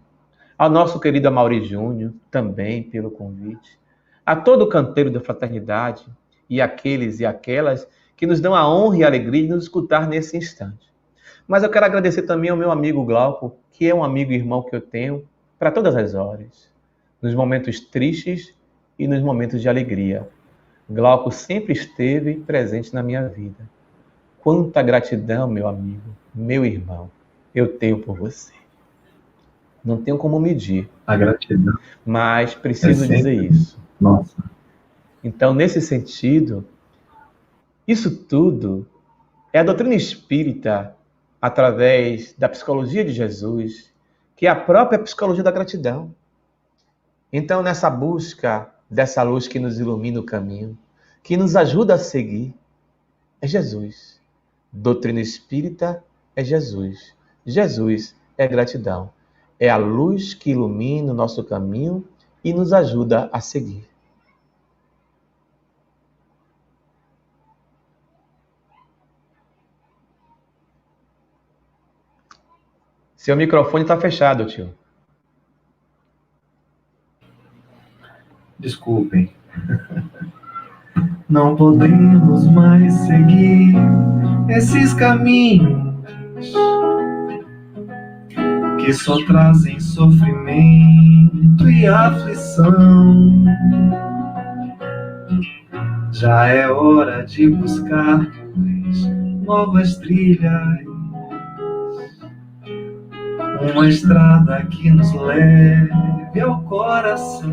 ao nosso querido Amaury Júnior, também pelo convite, a todo o canteiro da fraternidade e aqueles e aquelas que nos dão a honra e a alegria de nos escutar nesse instante. Mas eu quero agradecer também ao meu amigo Glauco, que é um amigo e irmão que eu tenho para todas as horas, nos momentos tristes e nos momentos de alegria. Glauco sempre esteve presente na minha vida. Quanta gratidão, meu amigo, meu irmão, eu tenho por você. Não tenho como medir. A gratidão. Mas preciso dizer sempre... isso. Nossa. Então, nesse sentido, isso tudo é a doutrina espírita, através da psicologia de Jesus, que é a própria psicologia da gratidão. Então, nessa busca dessa luz que nos ilumina o caminho, que nos ajuda a seguir, é Jesus. Doutrina espírita é Jesus. Jesus é gratidão. É a luz que ilumina o nosso caminho e nos ajuda a seguir. Seu microfone está fechado, tio. Desculpem. Não podemos mais seguir esses caminhos que só trazem sofrimento e aflição. Já é hora de buscar novas trilhas, uma estrada que nos leve ao coração.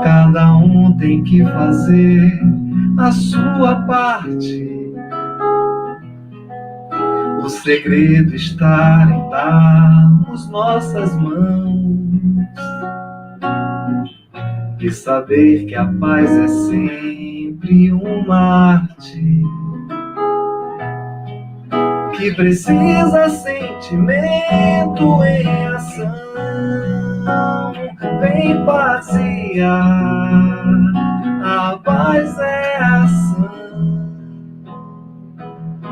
Cada um tem que fazer a sua parte. O segredo está em darmos nossas mãos e saber que a paz é sempre uma arte que precisa sentimento em ação. Vem passear, a paz é ação.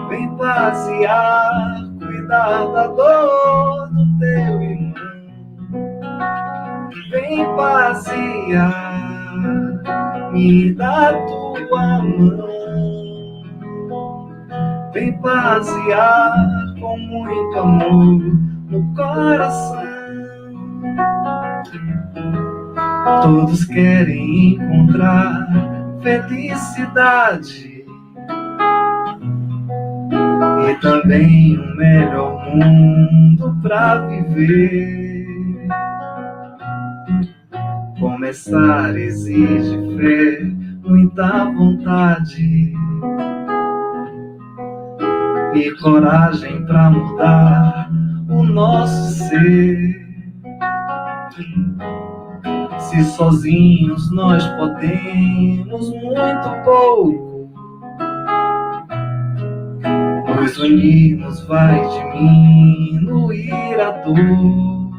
Vem passear, cuidar da dor do teu irmão. Vem passear, me dá tua mão. Vem passear com muito amor no coração. Todos querem encontrar felicidade e também um melhor mundo pra viver. Começar exige fé, muita vontade e coragem pra mudar o nosso ser. Se sozinhos nós podemos muito pouco, nos unirmos vai diminuir a dor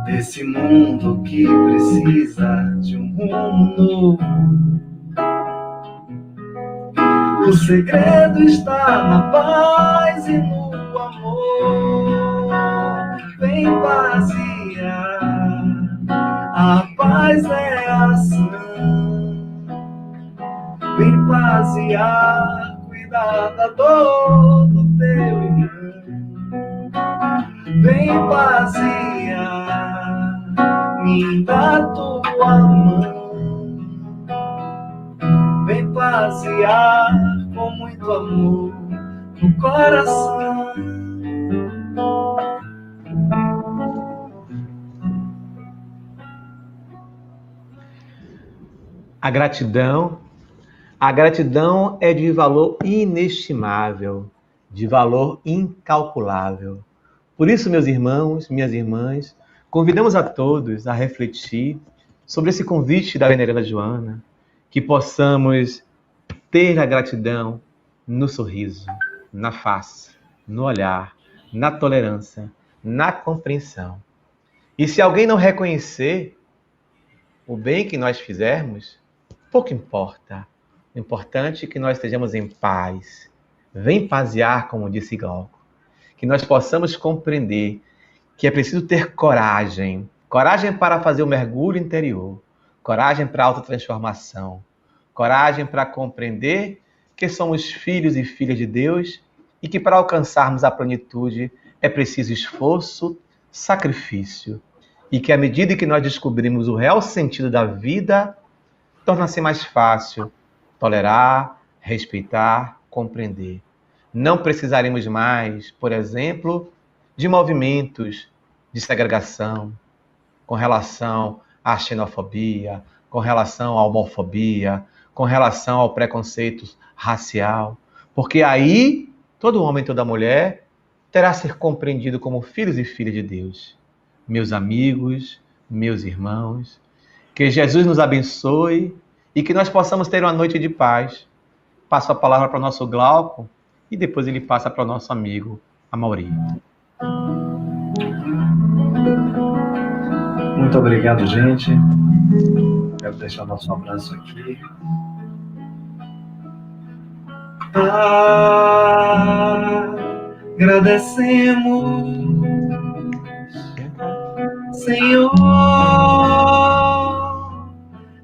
desse mundo que precisa de um rumo novo. O segredo está na paz e no amor. Vem passear, a paz é ação. Vem passear, cuidar da dor do teu irmão. Vem passear, me dá tua mão. Vem passear com muito amor no coração. A gratidão é de valor inestimável, de valor incalculável. Por isso, meus irmãos, minhas irmãs, convidamos a todos a refletir sobre esse convite da veneranda Joana, que possamos ter a gratidão no sorriso, na face, no olhar, na tolerância, na compreensão. E se alguém não reconhecer o bem que nós fizermos, pouco importa. O importante é que nós estejamos em paz. Vem pasear, como disse Glauco. Que nós possamos compreender que é preciso ter coragem. Coragem para fazer o mergulho interior. Coragem para a autotransformação. Coragem para compreender que somos filhos e filhas de Deus e que para alcançarmos a plenitude é preciso esforço, sacrifício. E que à medida que nós descobrimos o real sentido da vida, torna-se mais fácil tolerar, respeitar, compreender. Não precisaremos mais, por exemplo, de movimentos de segregação com relação à xenofobia, com relação à homofobia, com relação ao preconceito racial, porque aí todo homem e toda mulher terá a ser compreendido como filhos e filhas de Deus. Meus amigos, meus irmãos, que Jesus nos abençoe e que nós possamos ter uma noite de paz. Passo a palavra para o nosso Glauco e depois ele passa para o nosso amigo Amaury. Muito obrigado, gente. Quero deixar nosso abraço aqui. Agradecemos, Senhor,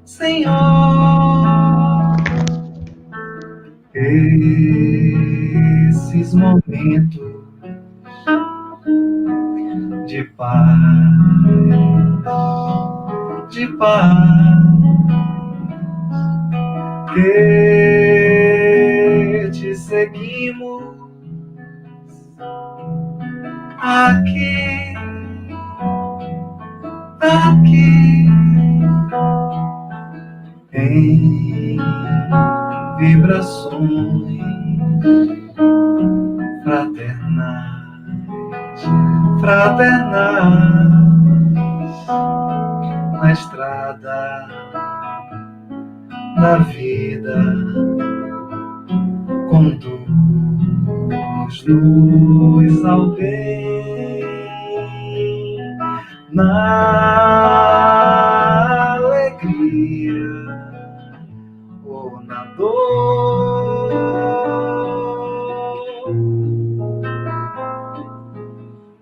Senhor, esses momentos de paz, que te seguimos aqui, em vibrações fraternais, na estrada da vida, conduz-nos ao bem, na alegria ou na dor.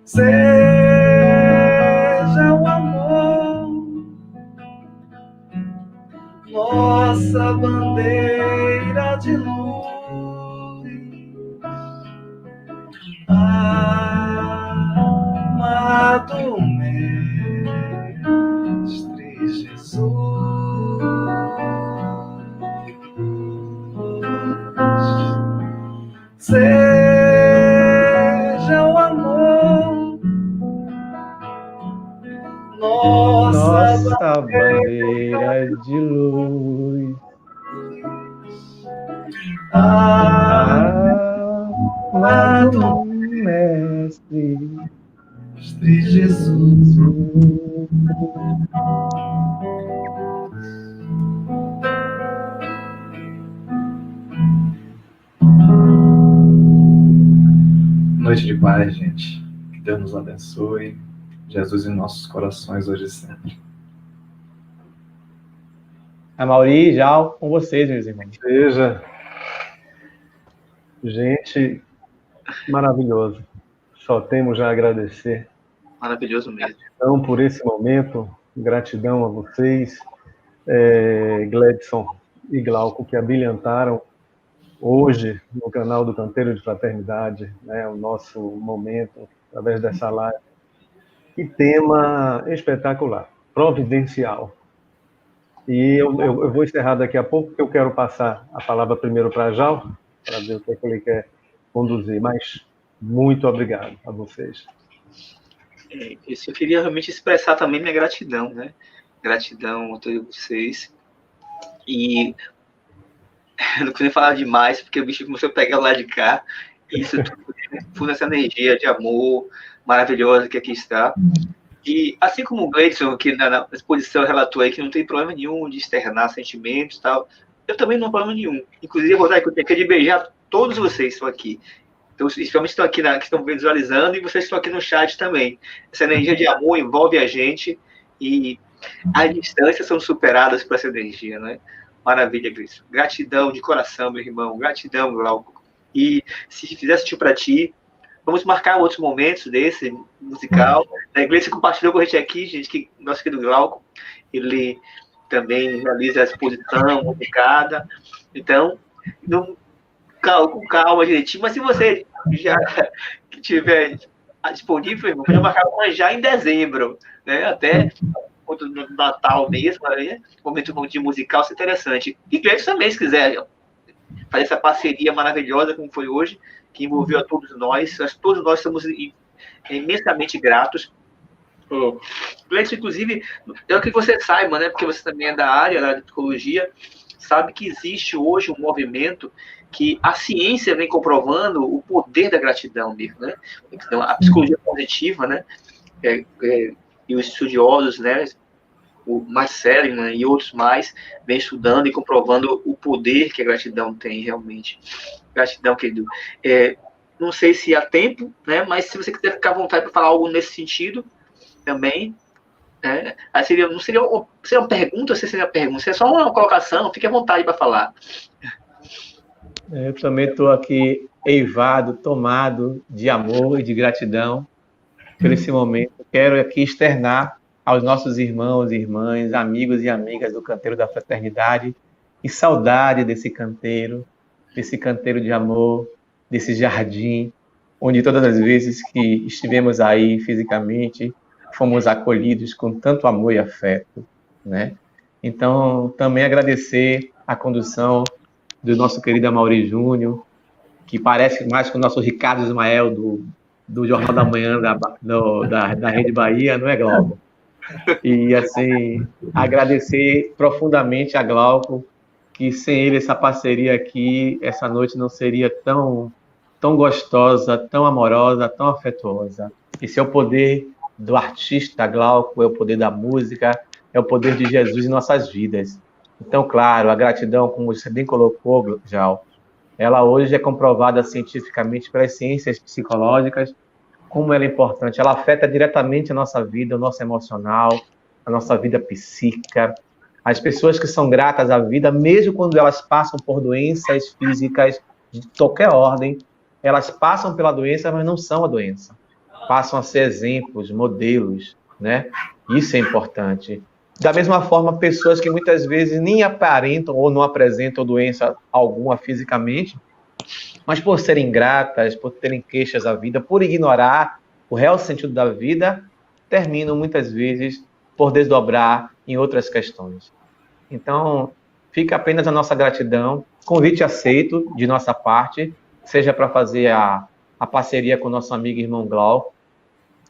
Seja o amor nossa bandeira de luz, amado Mestre Jesus. Seja o amor nossa bandeira de luz, amado Mestre Jesus. Noite de paz, gente. Que Deus nos abençoe. Jesus em nossos corações hoje e sempre. Amaury, já com vocês, meus irmãos. Seja. Gente, maravilhoso. Só temos a agradecer. Maravilhoso mesmo. Gratidão por esse momento, gratidão a vocês, Gledson e Glauco, que abrilhantaram hoje no canal do Canteiro de Fraternidade, né, o nosso momento, através dessa live. Que tema espetacular, providencial. E eu vou encerrar daqui a pouco, porque eu quero passar a palavra primeiro para a Jal, para ver o que é que ele quer conduzir, mas muito obrigado a vocês. Eu queria realmente expressar também minha gratidão, né? Gratidão a todos vocês. E não preciso falar demais, porque o bicho começou a pegar lá de cá. Isso tudo essa energia de amor maravilhosa que aqui está. E assim como o Gleidson, que na exposição relatou aí que não tem problema nenhum de externar sentimentos e tal, eu também não tenho problema nenhum. Inclusive, eu vou dar aqui o tempo de beijar todos vocês que estão aqui. Então, principalmente estão aqui, que estão visualizando, e vocês estão aqui no chat também. Essa energia de amor envolve a gente, e as distâncias são superadas por essa energia, né? Maravilha, Gleison. Gratidão de coração, meu irmão. Gratidão, Glauco. E se fizer sentido para ti, vamos marcar outros momentos desse musical. A Gleison compartilhou com a gente aqui, gente, que nosso querido Glauco, ele também realiza a exposição musicada. Então, com calma, direitinho. Mas se você já tiver disponível, irmão, pode marcar uma já em dezembro, né? Até no Natal mesmo, né? Momento de musical, isso é interessante. E Gleison também, se quiser fazer essa parceria maravilhosa como foi hoje, que envolveu a todos nós. Todos nós somos imensamente gratos. Gleison, inclusive, eu quero que você saiba, né? Porque você também é da área da psicologia, sabe que existe hoje um movimento que a ciência vem comprovando o poder da gratidão mesmo, né? Então, a psicologia positiva, né? E os estudiosos, né? O Max Seligman e outros mais, vem estudando e comprovando o poder que a gratidão tem realmente. Gratidão, querido. Não sei se há tempo, né? Mas se você quiser ficar à vontade para falar algo nesse sentido, também. Não seria uma pergunta, ou seria uma pergunta, seria só uma colocação, fique à vontade para falar. Eu também estou aqui eivado, tomado de amor e de gratidão por esse momento. Quero aqui externar aos nossos irmãos e irmãs, amigos e amigas do Canteiro da Fraternidade, e saudade desse canteiro de amor, desse jardim, onde todas as vezes que estivemos aí fisicamente, fomos acolhidos com tanto amor e afeto, né? Então, também agradecer a condução do nosso querido Amaury Júnior, que parece mais com o nosso Ricardo Ismael do Jornal da Manhã da Rede Bahia, não é, Glauco? E, assim, agradecer profundamente a Glauco, que sem ele essa parceria aqui, essa noite não seria tão gostosa, tão amorosa, tão afetuosa. Esse é o poder do artista Glauco, é o poder da música, é o poder de Jesus em nossas vidas. Então, claro, a gratidão, como você bem colocou, Jal, ela hoje é comprovada cientificamente pelas ciências psicológicas, como ela é importante. Ela afeta diretamente a nossa vida, o nosso emocional, a nossa vida psíquica. As pessoas que são gratas à vida, mesmo quando elas passam por doenças físicas de qualquer ordem, elas passam pela doença, mas não são a doença. Passam a ser exemplos, modelos, né? Isso é importante. Da mesma forma, pessoas que muitas vezes nem aparentam ou não apresentam doença alguma fisicamente, mas por serem gratas, por terem queixas à vida, por ignorar o real sentido da vida, terminam muitas vezes por desdobrar em outras questões. Então, fica apenas a nossa gratidão, convite aceito de nossa parte, seja para fazer a parceria com o nosso amigo irmão Glauco.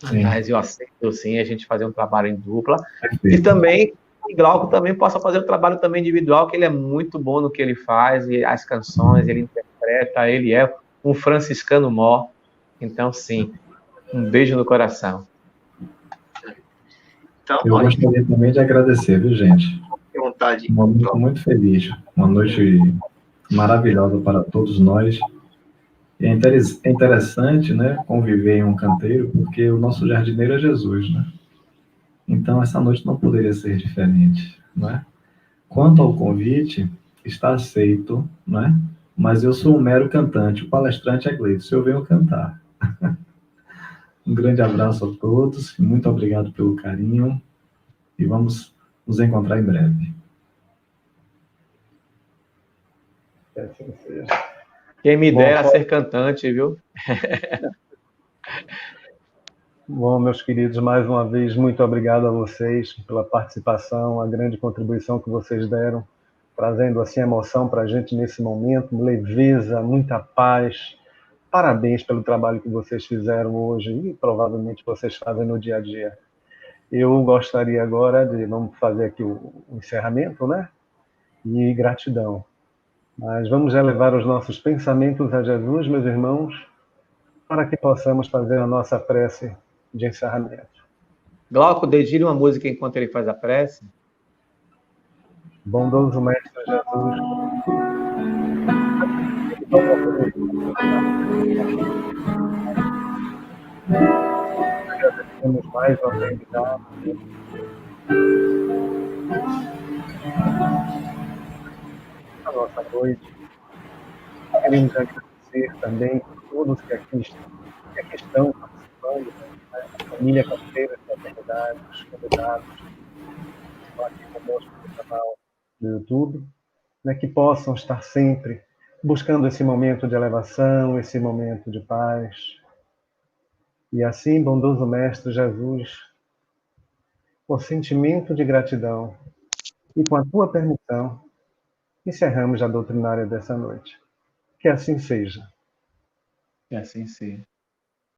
Aliás, eu aceito sim a gente fazer um trabalho em dupla. E também o Glauco também possa fazer um trabalho também individual, que ele é muito bom no que ele faz, e as canções, ele interpreta, ele é um franciscano mor. Então, sim, um beijo no coração. Então, eu gostaria também de agradecer, viu, gente? À vontade. Uma noite muito feliz, uma noite maravilhosa para todos nós. É interessante, né, conviver em um canteiro, porque o nosso jardineiro é Jesus, né? Então, essa noite não poderia ser diferente, não é? Quanto ao convite, está aceito, não é? Mas eu sou um mero cantante, o palestrante é Gleison, eu venho cantar. Um grande abraço a todos, muito obrigado pelo carinho, e vamos nos encontrar em breve. Assim seja. Quem me dera ser cantante, viu? Bom, meus queridos, mais uma vez, muito obrigado a vocês pela participação, a grande contribuição que vocês deram, trazendo assim emoção para a gente nesse momento, leveza, muita paz. Parabéns pelo trabalho que vocês fizeram hoje e provavelmente vocês fazem no dia a dia. Eu gostaria agora de, vamos fazer aqui o encerramento, né? E gratidão. Mas vamos elevar os nossos pensamentos a Jesus, meus irmãos, para que possamos fazer a nossa prece de encerramento. Glauco, dedilhe uma música enquanto ele faz a prece. Bondoso Mestre Jesus, agradecemos mais uma vez. nossa noite. Queremos agradecer também a todos que aqui estão participando, né? A família Campeiros da Eternidade, os convidados que estão aqui conosco no canal do YouTube, né? Que possam estar sempre buscando esse momento de elevação, esse momento de paz. E assim, bondoso Mestre Jesus, por sentimento de gratidão e com a tua permissão, encerramos a doutrinária dessa noite. Que assim seja. Que assim seja.